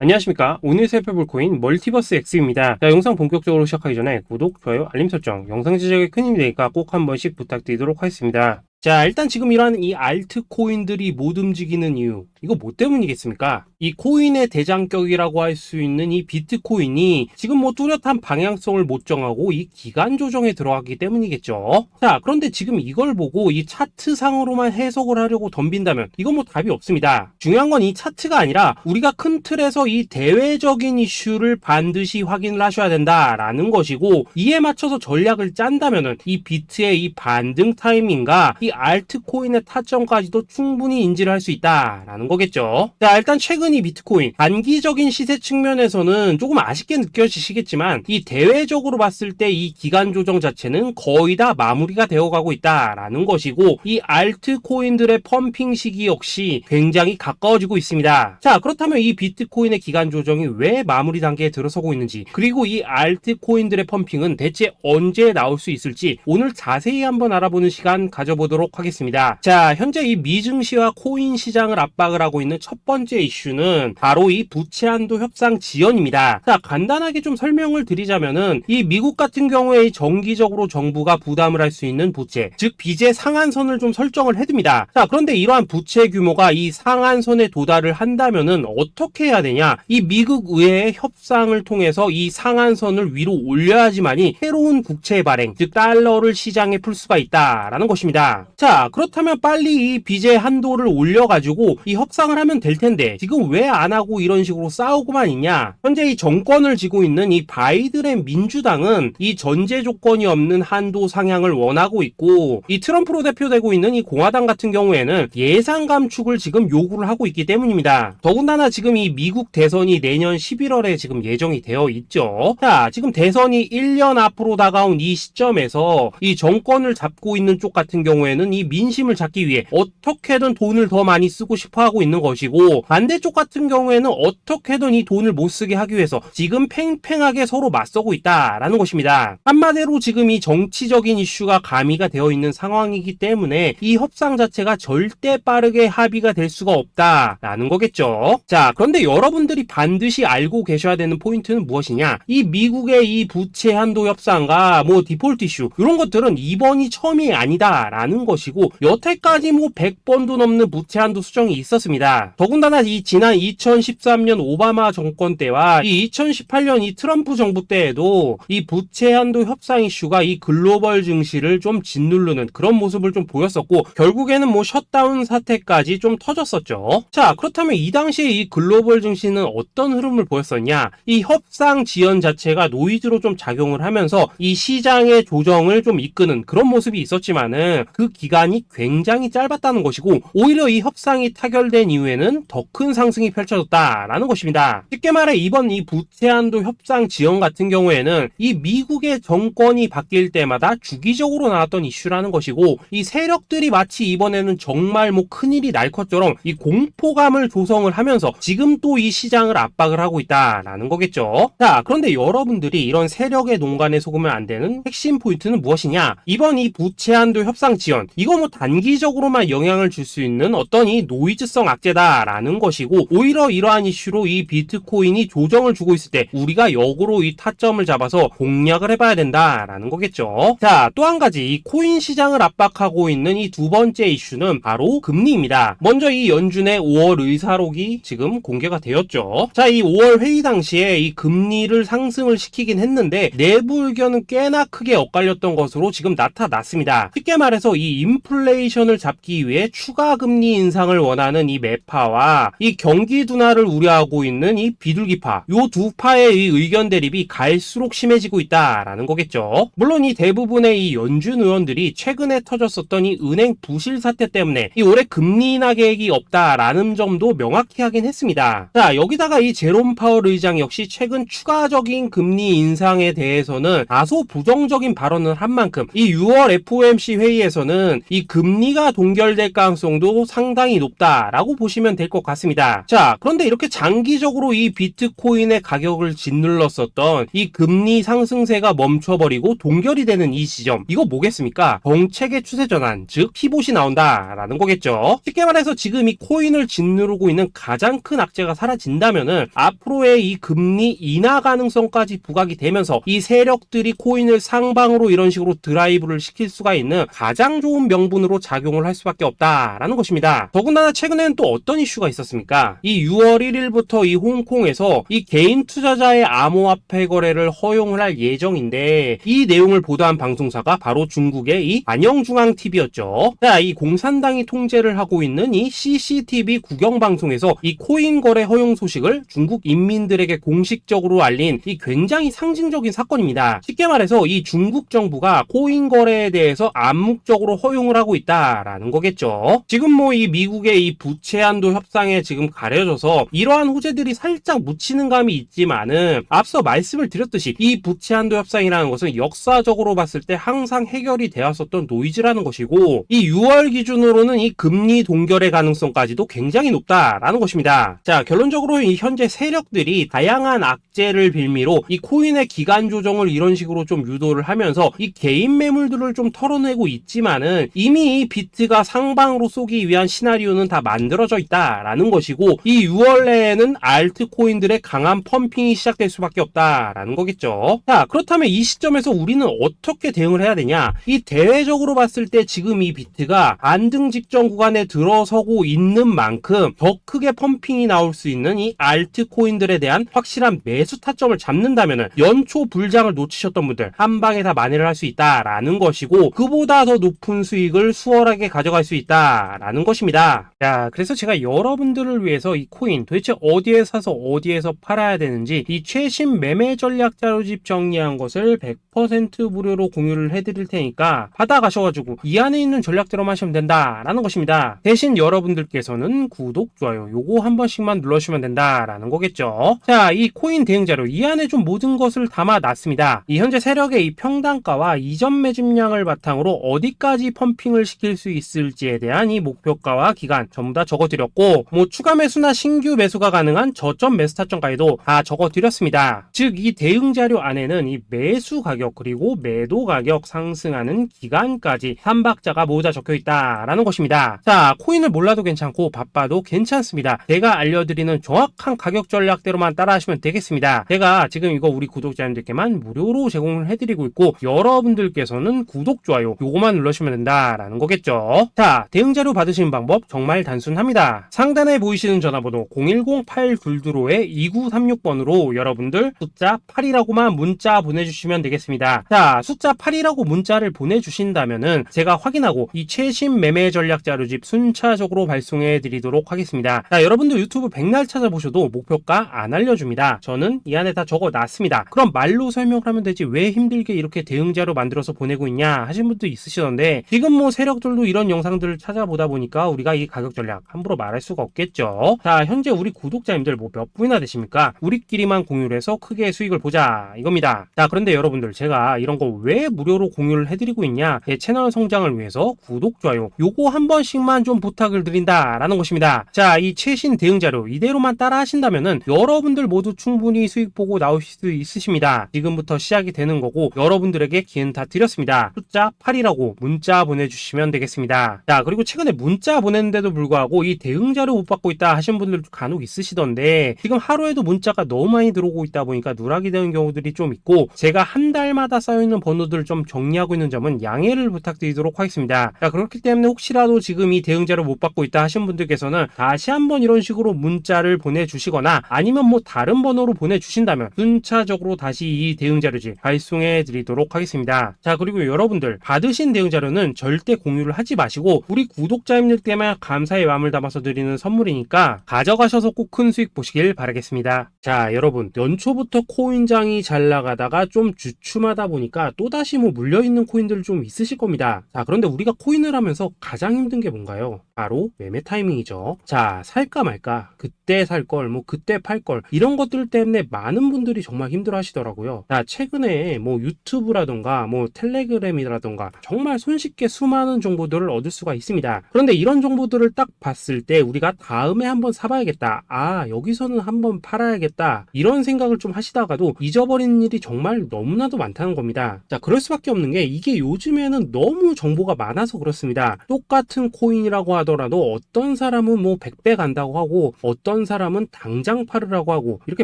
안녕하십니까. 오늘 살펴볼 코인 멀티버스 X입니다. 자, 영상 본격적으로 시작하기 전에 구독, 좋아요, 알림 설정, 영상 제작에 큰 힘이 되니까 꼭 한 번씩 부탁드리도록 하겠습니다. 자, 일단 지금 이러한 이 알트코인들이 못 움직이는 이유, 이거 뭐 때문이겠습니까? 이 코인의 대장격이라고 할 수 있는 이 비트코인이 지금 뭐 뚜렷한 방향성을 못 정하고 이 기간 조정에 들어가기 때문이겠죠. 자, 그런데 지금 이걸 보고 이 차트상으로만 해석을 하려고 덤빈다면 이건 뭐 답이 없습니다. 중요한 건 이 차트가 아니라 우리가 큰 틀에서 이 대외적인 이슈를 반드시 확인을 하셔야 된다라는 것이고, 이에 맞춰서 전략을 짠다면은 이 비트의 이 반등 타이밍과 이 알트코인의 타점까지도 충분히 인지를 할 수 있다라는 거겠죠. 자, 일단 최근 이 비트코인 단기적인 시세 측면에서는 조금 아쉽게 느껴지시겠지만 이 대외적으로 봤을 때 이 기간 조정 자체는 거의 다 마무리가 되어가고 있다라는 것이고, 이 알트코인들의 펌핑 시기 역시 굉장히 가까워지고 있습니다. 자, 그렇다면 이 비트코인의 기간 조정이 왜 마무리 단계에 들어서고 있는지, 그리고 이 알트코인들의 펌핑은 대체 언제 나올 수 있을지 오늘 자세히 한번 알아보는 시간 가져보도록 하겠습니다. 자, 현재 이 미증시와 코인 시장을 압박을 하고 있는 첫 번째 이슈는 바로 이 부채 한도 협상 지연입니다. 자, 간단하게 좀 설명을 드리자면은 이 미국 같은 경우에 정기적으로 정부가 부담을 할 수 있는 부채, 즉 빚의 상한선을 좀 설정을 해둡니다. 자, 그런데 이러한 부채 규모가 이 상한선에 도달을 한다면은 어떻게 해야 되냐? 이 미국 의회의 협상을 통해서 이 상한선을 위로 올려야지만이 새로운 국채 발행, 즉 달러를 시장에 풀 수가 있다라는 것입니다. 자, 그렇다면 빨리 이 빚의 한도를 올려가지고 이 협상을 하면 될 텐데 지금 왜 안 하고 이런 식으로 싸우고만 있냐? 현재 이 정권을 쥐고 있는 이 바이든의 민주당은 이 전제 조건이 없는 한도 상향을 원하고 있고, 이 트럼프로 대표되고 있는 이 공화당 같은 경우에는 예산 감축을 지금 요구를 하고 있기 때문입니다. 더군다나 지금 이 미국 대선이 내년 11월에 지금 예정이 되어 있죠. 자, 지금 대선이 1년 앞으로 다가온 이 시점에서 이 정권을 잡고 있는 쪽 같은 경우에는 이 민심을 잡기 위해 어떻게든 돈을 더 많이 쓰고 싶어 하고 있는 것이고, 반대쪽 같은 경우에는 어떻게든 이 돈을 못 쓰게 하기 위해서 지금 팽팽하게 서로 맞서고 있다라는 것입니다. 한마디로 지금 이 정치적인 이슈가 가미가 되어 있는 상황이기 때문에 이 협상 자체가 절대 빠르게 합의가 될 수가 없다라는 거겠죠. 자, 그런데 여러분들이 반드시 알고 계셔야 되는 포인트는 무엇이냐? 이 미국의 이 부채 한도 협상과 뭐 디폴트 이슈, 이런 것들은 이번이 처음이 아니다라는 것이고, 여태까지 뭐 100번도 넘는 부채 한도 수정이 있었습니다. 더군다나 이 지난 2013년 오바마 정권 때와 이 2018년 이 트럼프 정부 때에도 이 부채 한도 협상 이슈가 이 글로벌 증시를 좀 짓누르는 그런 모습을 좀 보였었고, 결국에는 뭐 셧다운 사태까지 좀 터졌었죠. 자, 그렇다면 이 당시에 이 글로벌 증시는 어떤 흐름을 보였었냐? 이 협상 지연 자체가 노이즈로 좀 작용을 하면서 이 시장의 조정을 좀 이끄는 그런 모습이 있었지만은 그 기간이 굉장히 짧았다는 것이고, 오히려 이 협상이 타결된 이후에는 더 큰 상승이 펼쳐졌다라는 것입니다. 쉽게 말해 이번 이 부채 한도 협상 지연 같은 경우에는 이 미국의 정권이 바뀔 때마다 주기적으로 나왔던 이슈라는 것이고, 이 세력들이 마치 이번에는 정말 뭐 큰일이 날 것처럼 이 공포감을 조성을 하면서 지금 또 이 시장을 압박을 하고 있다라는 거겠죠. 자, 그런데 여러분들이 이런 세력의 농간에 속으면 안 되는 핵심 포인트는 무엇이냐? 이번 이 부채 한도 협상 지연, 이거 뭐 단기적으로만 영향을 줄 수 있는 어떤 이 노이즈성 악재다라는 것이고, 오히려 이러한 이슈로 이 비트코인이 조정을 주고 있을 때 우리가 역으로 이 타점을 잡아서 공략을 해봐야 된다라는 거겠죠. 자, 또 한 가지 이 코인 시장을 압박하고 있는 이 두 번째 이슈는 바로 금리입니다. 먼저 이 연준의 5월 의사록이 지금 공개가 되었죠. 자, 이 5월 회의 당시에 이 금리를 상승을 시키긴 했는데 내부 의견은 꽤나 크게 엇갈렸던 것으로 지금 나타났습니다. 쉽게 말해서 이 인플레이션을 잡기 위해 추가 금리 인상을 원하는 이 매파와 이 경기 둔화를 우려하고 있는 이 비둘기파, 요 두 파의 이 의견 대립이 갈수록 심해지고 있다라는 거겠죠. 물론 이 대부분의 이 연준 의원들이 최근에 터졌었던 이 은행 부실 사태 때문에 이 올해 금리 인하 계획이 없다라는 점도 명확히 하긴 했습니다. 자, 여기다가 이 제롬 파월 의장 역시 최근 추가적인 금리 인상에 대해서는 다소 부정적인 발언을 한 만큼 이 6월 FOMC 회의에서는 하나는 이 금리가 동결될 가능성도 상당히 높다라고 보시면 될 것 같습니다. 자, 그런데 이렇게 장기적으로 이 비트코인의 가격을 짓눌렀었던 이 금리 상승세가 멈춰버리고 동결이 되는 이 지점, 이거 뭐겠습니까? 정책의 추세 전환, 즉 피봇이 나온다라는 거겠죠. 쉽게 말해서 지금 이 코인을 짓누르고 있는 가장 큰 악재가 사라진다면은 앞으로의 이 금리 인하 가능성까지 부각이 되면서 이 세력들이 코인을 상방으로 이런 식으로 드라이브를 시킬 수가 있는 가장 좋은 명분으로 작용을 할 수밖에 없다라는 것입니다. 더군다나 최근에는 또 어떤 이슈가 있었습니까? 이 6월 1일부터 이 홍콩에서 이 개인 투자자의 암호화폐 거래를 허용을 할 예정인데, 이 내용을 보도한 방송사가 바로 중국의 이 안영중앙TV였죠. 자, 이 공산당이 통제를 하고 있는 이 CCTV 국영방송에서 이 코인 거래 허용 소식을 중국 인민들에게 공식적으로 알린 이 굉장히 상징적인 사건입니다. 쉽게 말해서 이 중국 정부가 코인 거래에 대해서 암묵적으로 허용을 하고 있다라는 거겠죠. 지금 뭐 이 미국의 이 부채 한도 협상에 지금 가려져서 이러한 호재들이 살짝 묻히는 감이 있지만은, 앞서 말씀을 드렸듯이 이 부채 한도 협상이라는 것은 역사적으로 봤을 때 항상 해결이 되었었던 노이즈라는 것이고, 이 6월 기준으로는 이 금리 동결의 가능성까지도 굉장히 높다라는 것입니다. 자, 결론적으로 이 현재 세력들이 다양한 악재를 빌미로 이 코인의 기간 조정을 이런 식으로 좀 유도를 하면서 이 개인 매물들을 좀 털어내고 있지만은, 이미 이 비트가 상방으로 쏘기 위한 시나리오는 다 만들어져 있다라는 것이고, 이 6월 내에는 알트코인들의 강한 펌핑이 시작될 수밖에 없다라는 거겠죠. 자, 그렇다면 이 시점에서 우리는 어떻게 대응을 해야 되냐? 이 대외적으로 봤을 때 지금 이 비트가 안등 직전 구간에 들어서고 있는 만큼 더 크게 펌핑이 나올 수 있는 이 알트코인들에 대한 확실한 매수 타점을 잡는다면은 연초 불장을 놓치셨던 분들 한 방에 다 만회를 할 수 있다라는 것이고, 그보다 더 높은 수익을 수월하게 가져갈 수 있다라는 것입니다. 자, 그래서 제가 여러분들을 위해서 이 코인 도대체 어디에 사서 어디에서 팔아야 되는지 이 최신 매매 전략 자료집 정리한 것을 100% 무료로 공유를 해드릴 테니까 받아가셔가지고 이 안에 있는 전략대로만 하시면 된다라는 것입니다. 대신 여러분들께서는 구독, 좋아요 요거 한 번씩만 눌러주시면 된다라는 거겠죠. 자, 이 코인 대응 자료 이 안에 좀 모든 것을 담아놨습니다. 이 현재 세력의 이 평단가와 이전 매집량을 바탕으로 어디까지 펌핑을 시킬 수 있을지에 대한 이 목표가와 기간 전부 다 적어드렸고, 뭐 추가 매수나 신규 매수가 가능한 저점 매수 타점까지도 다 적어드렸습니다. 즉 이 대응 자료 안에는 이 매수 가격 그리고 매도 가격 상승하는 기간까지 3박자가 모두 다 적혀있다라는 것입니다. 자, 코인을 몰라도 괜찮고 바빠도 괜찮습니다. 제가 알려드리는 정확한 가격 전략대로만 따라하시면 되겠습니다. 제가 지금 이거 우리 구독자님들께만 무료로 제공을 해드리고 있고, 여러분들께서는 구독, 좋아요 요거만 눌러주시면 된다라는 거겠죠. 자, 대응 자료 받으시는 방법 정말 단순합니다. 상단에 보이시는 전화번호 010-822-2936번으로 여러분들 숫자 8이라고만 문자 보내주시면 되겠습니다. 자, 숫자 8이라고 문자를 보내주신다면은 제가 확인하고 이 최신 매매 전략 자료집 순차적으로 발송해 드리도록 하겠습니다. 자, 여러분들 유튜브 백날 찾아보셔도 목표가 안 알려줍니다. 저는 이 안에 다 적어놨습니다. 그럼 말로 설명을 하면 되지 왜 힘들게 이렇게 대응 자료 만들어서 보내고 있냐 하신 분도 있으시던데, 지금 뭐 세력들도 이런 영상들을 찾아보다 보니까 우리가 이 가격 전략 함부로 말할 수가 없겠죠. 자, 현재 우리 구독자님들 뭐 몇 분이나 되십니까? 우리끼리만 공유를 해서 크게 수익을 보자 이겁니다. 자, 그런데 여러분들 제가 이런 거 왜 무료로 공유를 해드리고 있냐? 제 채널 성장을 위해서 구독, 좋아요 요거 한 번씩만 좀 부탁을 드린다라는 것입니다. 자, 이 최신 대응 자료 이대로만 따라 하신다면은 여러분들 모두 충분히 수익 보고 나오실 수 있으십니다. 지금부터 시작이 되는 거고, 여러분들에게 기회는 다 드렸습니다. 숫자 8이라고 문자 보내주시면 되겠습니다. 자, 그리고 최근에 문자 보냈는데도 불구하고 이 대응 자료 못 받고 있다 하신 분들도 간혹 있으시던데, 지금 하루에도 문자가 너무 많이 들어오고 있다 보니까 누락이 되는 경우들이 좀 있고, 제가 한 달마다 쌓여있는 번호들을 좀 정리하고 있는 점은 양해를 부탁드리도록 하겠습니다. 자, 그렇기 때문에 혹시라도 지금 이 대응 자료 못 받고 있다 하신 분들께서는 다시 한번 이런 식으로 문자를 보내주시거나 아니면 뭐 다른 번호로 보내주신다면 순차적으로 다시 이 대응 자료집 발송해 드리도록 하겠습니다. 자, 그리고 여러분들 받으신 대응 자료는 절대 공유를 하지 마시고 우리 구독자님들 때문에 감사의 마음을 담아서 드리는 선물이니까 가져가셔서 꼭 큰 수익 보시길 바라겠습니다. 자, 여러분 연초부터 코인장이 잘 나가다가 좀 주춤하다 보니까 또다시 뭐 물려있는 코인들 좀 있으실 겁니다. 자, 그런데 우리가 코인을 하면서 가장 힘든 게 뭔가요? 바로 매매 타이밍이죠. 자, 살까 말까, 그때 살 걸, 뭐 그때 팔 걸, 이런 것들 때문에 많은 분들이 정말 힘들어 하시더라고요. 자, 최근에 뭐 유튜브라던가 뭐 텔레그램이라던가 정말 손쉽게 수많은 정보들을 얻을 수가 있습니다. 그런데 이런 정보들을 딱 봤을 때 우리가 다음에 한번 사봐야겠다, 여기서는 한번 팔아야겠다, 이런 생각을 좀 하시다가도 잊어버리는 일이 정말 너무나도 많다는 겁니다. 자, 그럴 수밖에 없는 게 이게 요즘에는 너무 정보가 많아서 그렇습니다. 똑같은 코인이라고 하더라도 어떤 사람은 뭐 100배 간다고 하고 어떤 사람은 당장 팔으라고 하고, 이렇게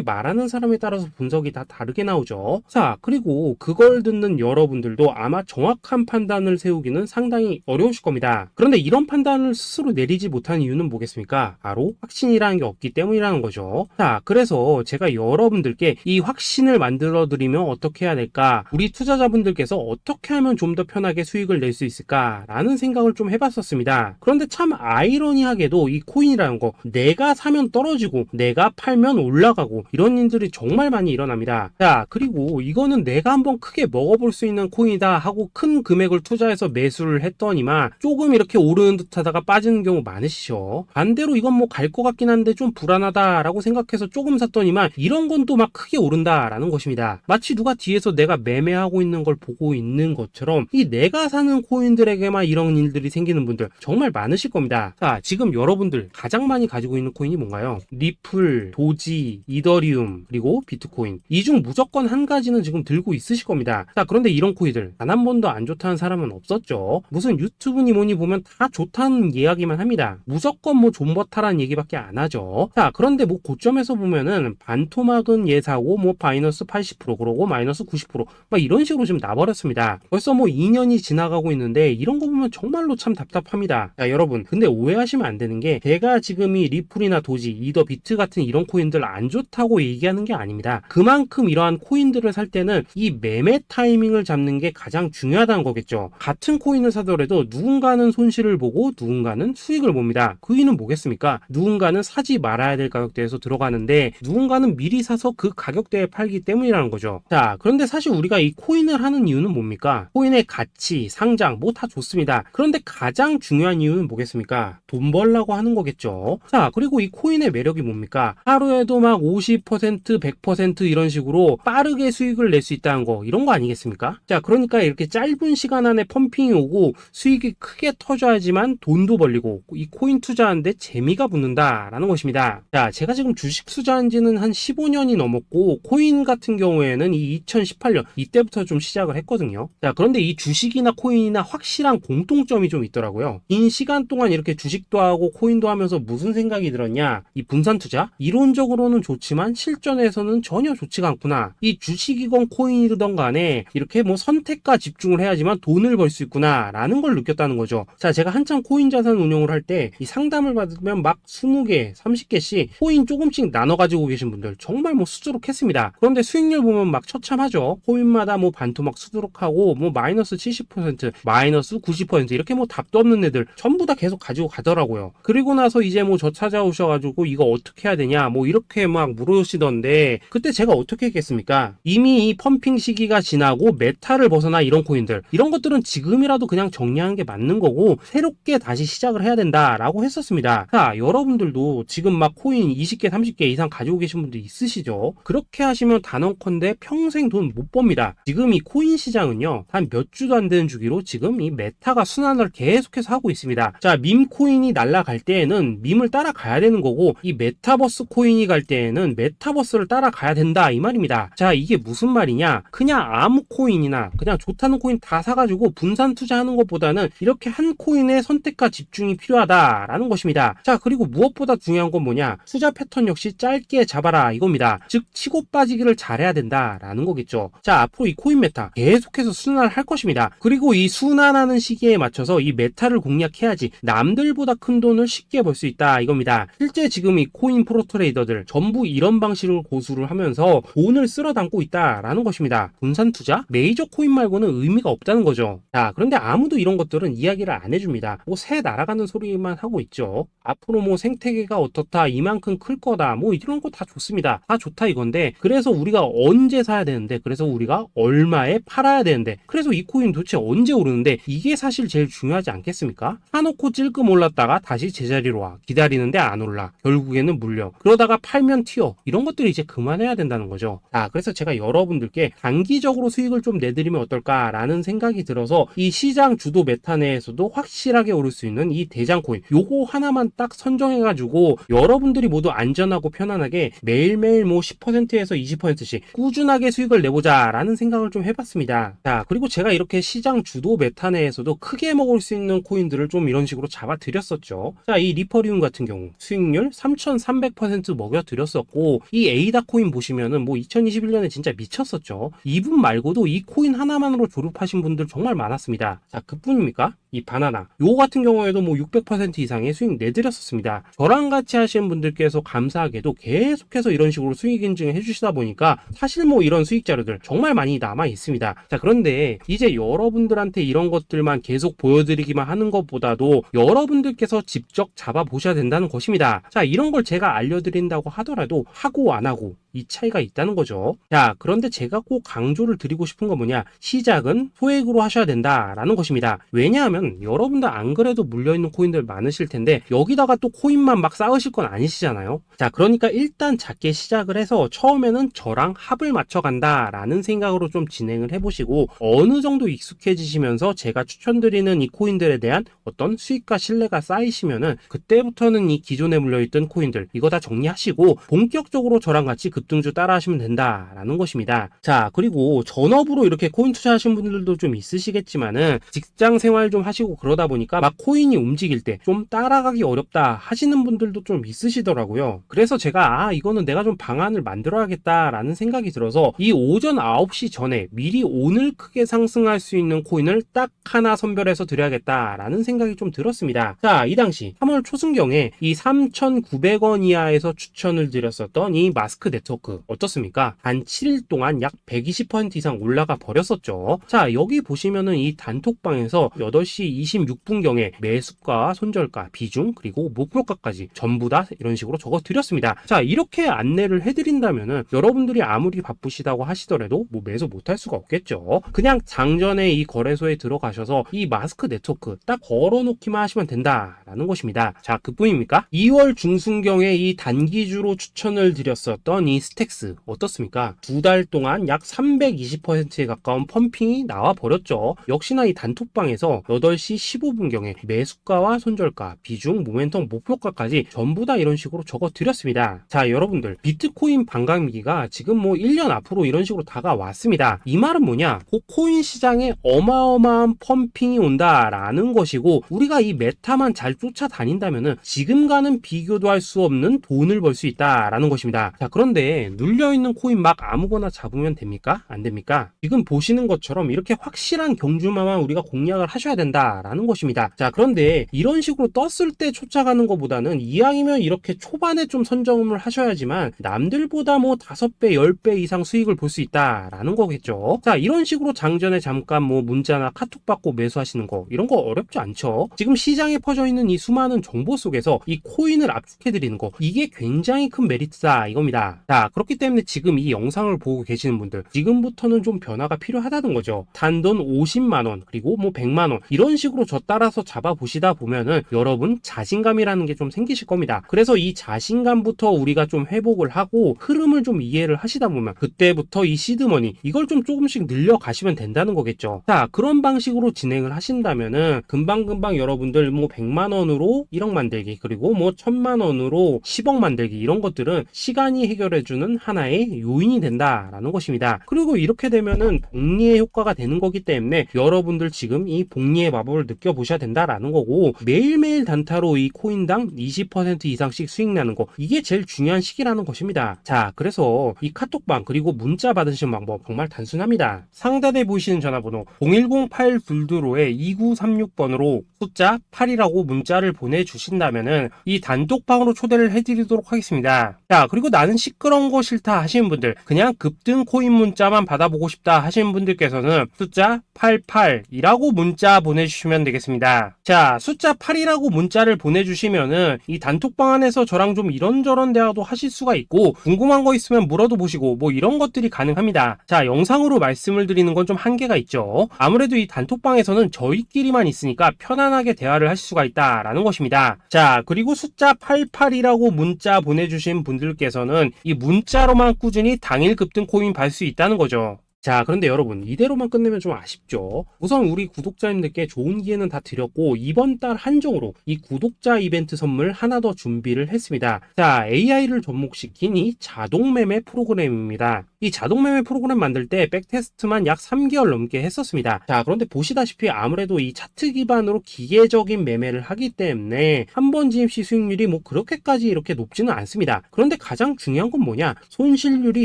말하는 사람에 따라서 분석이 다 다르게 나오죠. 자, 그리고 그걸 듣는 여러분들도 아마 정확한 판단을 세우기는 상당히 어려우실 겁니다. 그런데 이런 판단을 스스로 내리지 못한 이유는 뭐겠습니까? 바로 확신이라는 게 없기 때문이라는 거죠. 자, 그래서 제가 여러분들께 이 확신을 만들어 드리면 어떻게 해야 될까, 우리 투자자분들께서 어떻게 하면 좀 더 편하게 수익을 낼 수 있을까 라는 생각을 좀 해봤었습니다. 그런데 참 아이러니하게도 이 코인이라는 거, 내가 사면 떨어지고 내가 팔면 올라가고, 이런 일들이 정말 많이 일어납니다. 자, 그리고 이거는 내가 한번 크게 먹어볼 수 있는 코인이다 하고 큰 금액을 투자해서 매수를 했더니만 조금 이렇게 오르는 듯 하다가 빠지는 경우 많으시죠. 반대로 이건 뭐 갈 것 같긴 한데 좀 불안하다 라고 생각해서 조금 샀더니만 이런 건 또 막 크게 오른다 라는 것입니다. 마치 누가 뒤에서 내가 매매하고 있는 걸 보고 있는 것처럼 이 내가 사는 코인들에게만 이런 일들이 생기는 분들 정말 많으실 겁니다. 자, 지금 여러분들 가장 많이 가지고 있는 코인이 뭔가요? 리플, 도지, 이더리움, 그리고 비트코인. 이 중 무조건 한 가지는 지금 들고 있으실 겁니다. 자, 그런데 이런 코인들 단 한 번도 안 좋다는 사람은 없었죠. 무슨 유튜브니 뭐니 보면 다 좋다는 이야기만 합니다. 무조건 뭐 존버타라는 얘기밖에 안 하죠. 자, 그런데 뭐 고점에서 보면은 반토막은 예사고 뭐 마이너스 80% 그러고 마이너스 90%막 이런 식으로 지금 나버렸습니다. 벌써 뭐 2년이 지나가고 있는데 이런 거 보면 정말로 참 답답합니다. 자, 여러분, 근데 오해하시면 안 되는 게 제가 지금 이 리플이나 도지, 이더, 비트 같은 이런 코인들 안 좋다고 얘기하는 게 아닙니다. 그만큼 이러한 코인들을 살 때는 이 매매 타이밍을 잡는 게 가장 중요하다는 거겠죠. 같은 코인을 사더라도 누군가는 손실을 보고 누군가는 수익을 봅니다. 그 이유는 뭐겠습니까? 누군가는 사지 말아야 될 가격대에서 들어가는데 누군가는 미리 사서 그 가격대에 팔기 때문이라는 거죠. 자, 그런데 사실 우리가 이 코인을 하는 이유는 뭡니까? 코인의 가치, 상장 뭐 다 좋습니다. 그런데 가장 중요한 이유는 뭐겠습니까? 돈 벌라고 하는 거겠죠. 자, 그리고 이 코인의 매력이 뭡니까? 하루에도 막 50%, 100% 이런 식으로 빠르게 수익을 낼 수 있다는 거, 이런 거 아니겠습니까? 자, 그러니까 이렇게 짧은 시간 안에 펌핑이 오고 수익이 크게 터져야지만 돈도 벌리고 이 코인 투자하는데 재미가 붙는다라는 것입니다. 자, 제가 지금 주식 투자한 지는 한 15년이 넘었고 코인 같은 경우에는 이 2018년 이때부터 좀 시작을 했거든요. 자, 그런데 이 주식이나 코인이나 확실한 공통점이 좀 있더라고요. 긴 시간 동안 이렇게 주식도 하고 코인도 하면서 무슨 생각이 들었냐? 이 분산 투자? 이론적으로는 좋지만 실전에서는 전혀 좋지가 않구나. 이 주식이건 코인이든 간에 이렇게 뭐 선택과 집중을 해야지만 돈을 벌 수 있구나 라는 걸 느꼈다는 거죠. 자, 제가 한참 코인 자산 운용을 할 때 이 상담을 받으면 막 20개, 30개씩 코인 조금씩 나눠 가지고 계신 분들 정말 뭐 수두룩했습니다. 그런데 수익률 보면 막 처참하죠. 코인마다 뭐 반토막 수두룩하고 뭐 마이너스 70%, 마이너스 90% 이렇게 뭐 답도 없는 애들 전부 다 계속 가지고 가더라고요. 그리고 나서 이제 뭐 저 찾아오셔가지고 이거 어떻게 해야 되냐 뭐 이렇게 막 물으시던데 그때 제가 어떻게 했겠습니까? 이미 이 펌핑 시기가 지나고 메타를 벗어나 이런 코인들, 이런 것들은 지금이라도 그냥 정리하는 게 맞는 거고 새롭게 다시 시작을 해야 된다라고 했었습니다. 자, 여러분들도 지금 막 코인 20개, 30개 이상 가지고 계신 분들 있으시죠? 그렇게 하시면 단언컨대 평생 돈 못 법니다. 지금 이 코인 시장은요, 한 몇 주도 안 되는 주기로 지금 이 메타가 순환을 계속해서 하고 있습니다. 자, 밈 코인이 날아갈 때에는 밈을 따라가야 되는 거고 이 메타버스 코인이 갈 때에는 메타버스를 따라가야 된다 이 말입니다. 자, 이게 무슨 말이냐? 그냥 아무 코인이나 그냥 좋다는 코인 다 사가지고 분산 투자하는 것보다는 이렇게 한 코인에 선택과 집중이 필요하다라는 것입니다. 자, 그리고 무엇보다 중요한 건 뭐냐? 투자 패턴 역시 짧게 잡아라 이겁니다. 즉 치고 빠지기를 잘해야 된다라는 거겠죠. 자, 앞으로 이 코인 메타 계속해서 순환을 할 것입니다. 그리고 이 순환하는 시기에 맞춰서 이 메타를 공략해야지 남들보다 큰 돈을 쉽게 벌 수 있다 이겁니다. 실제 지금 이 코인 프로 트레이더들 전부 이런 방식으로 고수를 하면서 돈을 쓸어 담고 있다라는 것입니다. 분산 투자? 메이저 코인 말고는 의미가 없다는 거죠. 자, 그런데 아무도 이런 것들은 이야기를 안 해줍니다. 뭐 새 날아가는 소리만 하고 있죠. 앞으로 뭐 생태계가 어떻다, 이만큼 클 거다, 뭐 이런 거 다 좋습니다. 다 좋다 이건데 그래서 우리가 언제 사야 되는데, 그래서 우리가 얼마에 팔아야 되는데, 그래서 이 코인 도대체 언제 오르는데, 이게 사실 제일 중요하지 않겠습니까? 사놓고 찔끔 올랐다가 다시 제자리로 와. 기다리는데 안 올라. 결국에는 물려. 그러다가 팔면 튀어. 이런 것들이 이제 그만해야 된다는 거죠. 그래서 제가 여러분들께 단기적으로 수익을 좀 내드리면 어떨까라는 생각이 들어서 이 시장 주도 메타 내에서도 확실하게 오를 수 있는 이 대장코인 요거 하나만 딱 선정해가지고 여러분들이 모두 안전하고 편안하게 매일매일 뭐 10%에서 20%씩 꾸준하게 수익을 내보자 라는 생각을 좀 해봤습니다. 자, 그리고 제가 이렇게 시장 주도 메타 내에서도 크게 먹을 수 있는 코인들을 좀 이런 식으로 잡아드렸었죠. 자, 이 리퍼리움 같은 경우 수익률 3300% 먹여드렸었고, 이 에이다 코인 보시면은 뭐 2021년에 진짜 미쳤었죠. 이분 말고도 이 코인 하나만으로 졸업하신 분들 정말 많았습니다. 자, 그뿐입니까? 이 바나나 요 같은 경우에도 뭐 600% 이상의 수익 내드렸었습니다. 저랑 같이 하시는 분들께서 감사하게도 계속해서 이런 식으로 수익 인증을 해주시다 보니까 사실 뭐 이런 수익 자료들 정말 많이 남아 있습니다. 자, 그런데 이제 여러분들한테 이런 것들만 계속 보여드리기만 하는 것보다도 여러분들께서 직접 잡아보셔야 된다는 것입니다. 자, 이런 걸 제가 알려드린다고 하더라도 하고 안 하고 이 차이가 있다는 거죠. 자, 그런데 제가 꼭 강조를 드리고 싶은 건 뭐냐, 시작은 소액으로 하셔야 된다라는 것입니다. 왜냐하면 여러분들 안 그래도 물려있는 코인들 많으실 텐데 여기다가 또 코인만 막 쌓으실 건 아니시잖아요. 자, 그러니까 일단 작게 시작을 해서 처음에는 저랑 합을 맞춰간다 라는 생각으로 좀 진행을 해보시고, 어느 정도 익숙해지시면서 제가 추천드리는 이 코인들에 대한 어떤 수익과 신뢰가 쌓이시면은 그때부터는 이 기존에 물려있던 코인들 이거 다 정리하시고 본격적으로 저랑 같이 급등주 따라 하시면 된다라는 것입니다. 자, 그리고 전업으로 이렇게 코인 투자하신 분들도 좀 있으시겠지만은 직장 생활 좀 하시고 그러다 보니까 막 코인이 움직일 때 좀 따라가기 어렵다 하시는 분들도 좀 있으시더라고요. 그래서 제가 이거는 내가 좀 방안을 만들어야겠다라는 생각이 들어서 이 오전 9시 전에 미리 오늘 크게 상승할 수 있는 코인을 딱 하나 선별해서 드려야겠다라는 생각이 좀 들었습니다. 자, 이 당시 3월 초순경에 이 3,900원 이하에서 추천을 드렸었던 이 마스크 네트워크 어떻습니까? 단 7일 동안 약 120% 이상 올라가 버렸었죠. 자, 여기 보시면은 이 단톡방에서 8시 26분경에 매수가, 손절가, 비중, 그리고 목표가까지 전부 다 이런 식으로 적어 드렸습니다. 자, 이렇게 안내를 해드린다면은 여러분들이 아무리 바쁘시다고 하시더라도 뭐 매수 못할 수가 없겠죠. 그냥 장전에 이 거래소에 들어가셔서 이 마스크 네트워크 딱 걸어놓기만 하시면 된다라는 것입니다. 자, 그뿐입니까? 2월 중순경에 이 단기주로 추천을 드렸었던 이 스택스 어떻습니까? 2달 동안 약 320%에 가까운 펌핑이 나와 버렸죠. 역시나 이 단톡방에서 8시 15분경에 매수가와 손절가, 비중, 모멘텀, 목표가까지 전부 다 이런 식으로 적어 드렸습니다. 자, 여러분들 비트코인 반감기가 지금 뭐 1년 앞으로 이런 식으로 다가왔습니다. 이 말은 뭐냐? 코인 시장에 어마어마한 펌핑이 온다라는 것이고, 우리가 이 메타만 잘 쫓아다닌다면은 지금과는 비교도 할 수 없는 돈을 벌 수 있다라는 것입니다. 자, 그런데 눌려있는 코인 막 아무거나 잡으면 됩니까? 안 됩니까? 지금 보시는 것처럼 이렇게 확실한 경주마만 우리가 공략을 하셔야 된다라는 것입니다. 자, 그런데 이런 식으로 떴을 때 쫓아가는 것보다는 이왕이면 이렇게 초반에 좀 선점을 하셔야지만 남들보다 뭐 5배, 10배 이상 수익을 볼 수 있다라는 거겠죠. 자, 이런 식으로 장전에 잠깐 뭐 문자나 카톡 받고 매수하시는 거 이런 거 어렵지 않죠. 지금 시장에 퍼져 있는 이 수많은 정보 속에서 이 코인을 압축해드리는 거, 이게 굉장히 큰 메리트다 이겁니다. 자, 그렇기 때문에 지금 이 영상을 보고 계시는 분들 지금부터는 좀 변화가 필요하다는 거죠. 단돈 50만원 그리고 뭐 100만원 이런 식으로 저 따라서 잡아보시다 보면은 여러분 자신감이라는 게 좀 생기실 겁니다. 그래서 이 자신감부터 우리가 좀 회복을 하고 흐름을 좀 이해를 하시다 보면 그때부터 이 시드머니 이걸 좀 조금씩 늘려가시면 된다는 거겠죠. 자, 그런 방식으로 진행을 하신다면은 금방금방 여러분들 뭐 100만원으로 1억 만들기 그리고 뭐 1000만원으로 10억 만들기 이런 것들은 시간이 해결해주는 하나의 요인이 된다라는 것입니다. 그리고 이렇게 되면은 복리의 효과가 되는 거기 때문에 여러분들 지금 이 복리의 마법을 느껴보셔야 된다라는 거고, 매일매일 단타로 이 코인당 20% 이상씩 수익 나는 거, 이게 제일 중요한 시기라는 것입니다. 자, 그래서 이 카톡방 그리고 문자 받으시는 방법 정말 단순합니다. 상단에 보이시는 전화번호 010-822-2936번으로 숫자 8이라고 문자를 보내주신다면은 이 단톡방으로 초대를 해드리도록 하겠습니다. 자, 그리고 나는 시끄러 이런 거 싫다 하시는 분들, 그냥 급등 코인 문자만 받아보고 싶다 하시는 분들께서는 숫자 88이라고 문자 보내주시면 되겠습니다. 자, 숫자 8이라고 문자를 보내주시면은 이 단톡방 안에서 저랑 좀 이런저런 대화도 하실 수가 있고, 궁금한 거 있으면 물어도 보시고 뭐 이런 것들이 가능합니다. 자, 영상으로 말씀을 드리는 건 좀 한계가 있죠. 아무래도 이 단톡방에서는 저희끼리만 있으니까 편안하게 대화를 할 수가 있다라는 것입니다. 자, 그리고 숫자 88이라고 문자 보내주신 분들께서는 이 문자로만 꾸준히 당일 급등 코인 받을 수 있다는 거죠. 자, 그런데 여러분, 이대로만 끝내면 좀 아쉽죠. 우선 우리 구독자님들께 좋은 기회는 다 드렸고, 이번 달 한정으로 이 구독자 이벤트 선물 하나 더 준비를 했습니다. 자, AI를 접목시킨 이 자동매매 프로그램입니다. 이 자동매매 프로그램 만들 때 백테스트만 약 3개월 넘게 했었습니다. 자, 그런데 보시다시피 아무래도 이 차트 기반으로 기계적인 매매를 하기 때문에 한 번 진입 시 수익률이 뭐 그렇게까지 이렇게 높지는 않습니다. 그런데 가장 중요한 건 뭐냐? 손실률이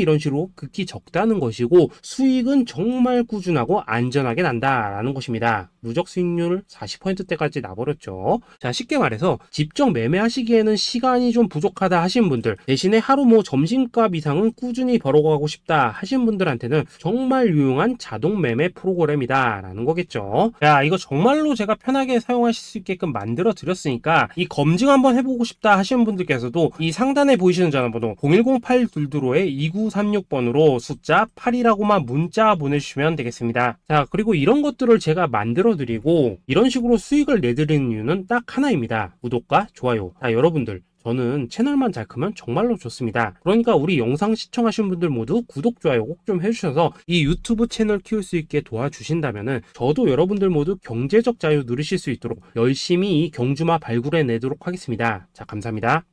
이런 식으로 극히 적다는 것이고, 수익은 정말 꾸준하고 안전하게 난다라는 것입니다. 누적 수익률 40%대까지 나버렸죠. 자, 쉽게 말해서 직접 매매하시기에는 시간이 좀 부족하다 하시는 분들, 대신에 하루 뭐 점심값 이상은 꾸준히 벌어가고 싶다 하시는 분들한테는 정말 유용한 자동 매매 프로그램이다라는 거겠죠. 자, 이거 정말로 제가 편하게 사용하실 수 있게끔 만들어 드렸으니까 이 검증 한번 해보고 싶다 하시는 분들께서도 이 상단에 보이시는 전화번호 010-8222-2936번으로 숫자 8이라고만 문자 보내주시면 되겠습니다. 자, 그리고 이런 것들을 제가 만들어 드리고 이런 식으로 수익을 내드리는 이유는 딱 하나입니다. 구독과 좋아요. 자, 여러분들, 저는 채널만 잘 크면 정말로 좋습니다. 그러니까 우리 영상 시청하신 분들 모두 구독, 좋아요 꼭 좀 해주셔서 이 유튜브 채널 키울 수 있게 도와주신다면은 저도 여러분들 모두 경제적 자유 누리실 수 있도록 열심히 이 경주마 발굴해 내도록 하겠습니다. 자, 감사합니다.